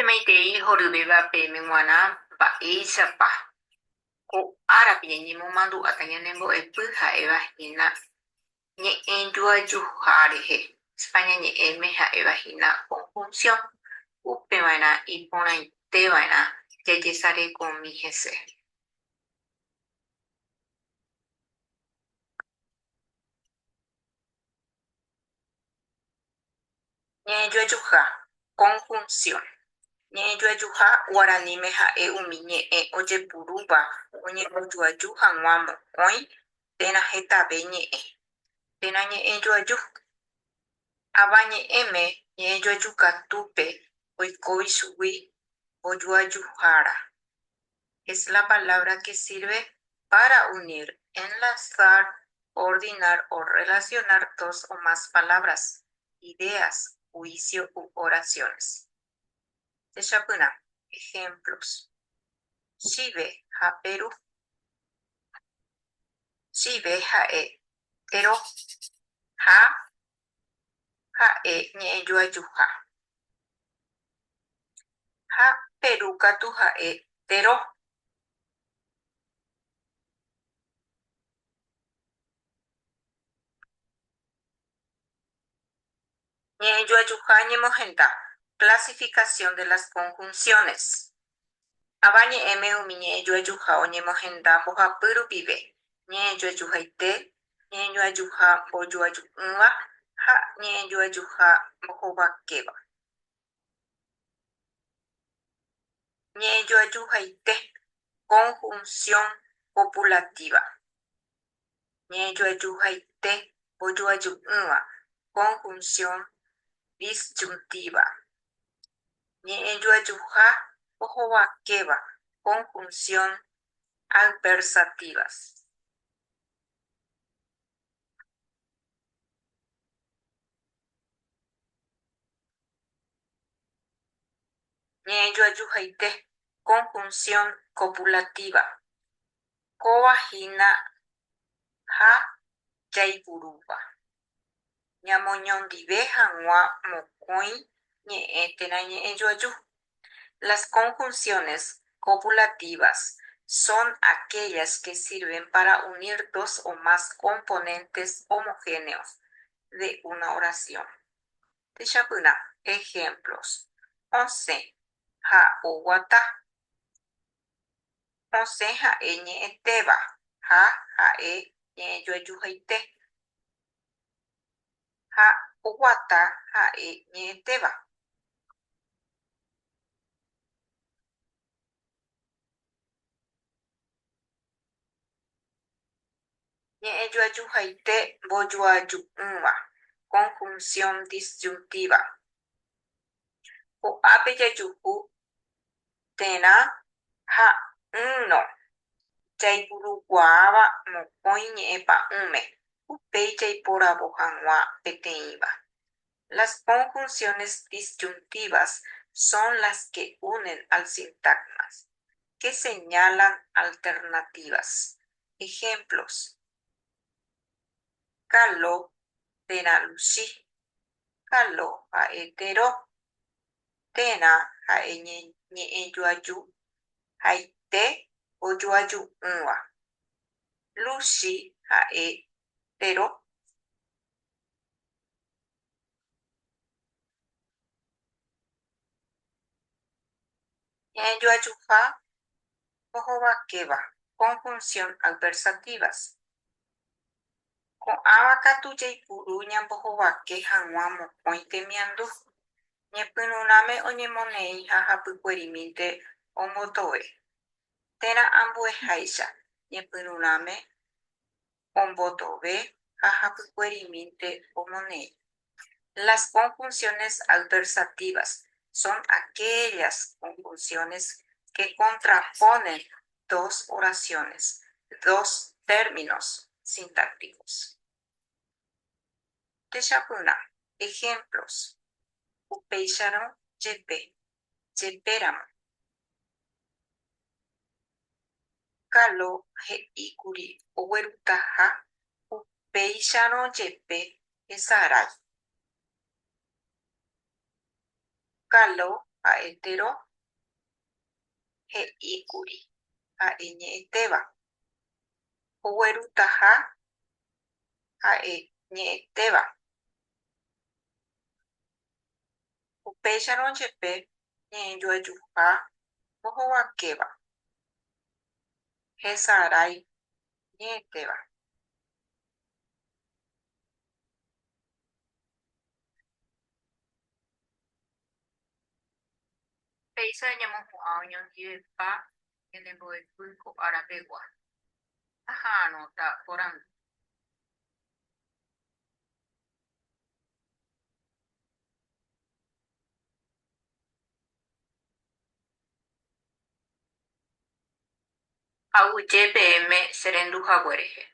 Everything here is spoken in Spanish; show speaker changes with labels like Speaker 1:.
Speaker 1: Maitei horyvévape meg̃uarã mba'éichapa ko árape ñañemomandu atañanembo'epy ha'evahína ñe'ẽjoajuha rehe. España ñe'ẽme ha'evahína conjunción. Upeva'erã iporãiteva'erã jajesarekomi hese. Ñe'ẽjoajuha, conjunción. Ñe'ẽjoajuha guaraníme ha'e umi ñe'ẽ ojeporúva oñembojuaju hag̃ua mokõi térã hetave ñe'ẽ. Térã ñe'ẽjoaju. Ava ñe'ẽme ñe'ẽjoajukatúpe oikóvi chugui ojoajuhára. Es la palabra que sirve para unir, enlazar, coordinar o relacionar dos o más palabras, ideas, juicio u oraciones. Techapyrã. Ejemplos. Chive ha'peru. Chive ha'e tero. Ha ha'e ñe'ẽjoajuha. Ha perúkatu ha'e tero. Ñe'ẽjoajuha ñemohenda. Clasificación de las conjunciones. Ava ñe'ẽme umi ñe'ẽjoajuha oñemohenda mbohapy rupive. Ñe'ẽjoajuhaite, ñe'ẽjoajuha mbojoaju'ỹva ha ñe'ẽjoajuha mbohovakéva. Ñe'ẽjoajuhaite, conjunción copulativa. Ñe'ẽjoajuhaite mbojoaju'ỹva, conjunción disyuntiva. Ñe'ẽjoajuha mbohovakéva, conjunción adversativas. Ñe'ẽjoajuhaite, conjunción copulativa. Kóvahína ha jaiporúva. Ñamoñondive hag̃ua mokõi ñe'ẽ térã ñe'ẽjoaju. Las conjunciones copulativas son aquellas que sirven para unir dos o más componentes homogéneos de una oración. Techapyrã. Ejemplos. Osẽ ha oguata. Osẽ ha'e ñe'ẽtéva. Ha ha'e ñe'ẽjoajuhaite. Ha oguata ha'e ñe'ẽtéva. Ñe'ẽjoajuhaite mbojoaju'ỹva, conjunción disyuntiva. Ho'ápe jajuhu térã ha yrõ jaipurukuaáva mokõi ñe'ẽpa'ỹme upéi jaiporavo hag̃ua peteĩva. Las conjunciones disyuntivas son las que unen al sintagmas, que señalan alternativas. Ejemplos. Kalo térã Luchi. Kalo ha'e tero. Térã ha'e ñe'ẽjoajuhaite ojoaju'ỹva. Luchi ha'e tero. Ñe'ẽjoajuha mbohovakéva, conjunción adversativas. Ko'ãva katu jaipuru ñambohovake hag̃ua mokõi temiandu. Ñepyrũrãme oñemoneĩ ha hapykuerimínte ombotove. Térã ambueháicha ñepyrũrãme ombotove ha hapykuerimínte omoneĩ. Las conjunciones adversativas son aquellas conjunciones que contraponen dos oraciones, dos términos sintácticos. Techapyrã. Ejemplos. Upéicharõ jepe. Jepéramo. Kalo he'íkuri oguerutaha upéicharõ jepe hesarái. Kalo ha'etérõ he'íkuri ha'e ñe'ẽtéva. Oguerutaha ha'e ñe'ẽtéva. Upéicharõ jepe ñe'ẽjoajuha ohovakéva. Hesarái ñe'ẽtéva. Péicha ñamohu'ã oñondivepa ñandembo'epy ko ára pegua. Aha'ãrõta porandu. Aguyje peẽme che renduhaguérehe.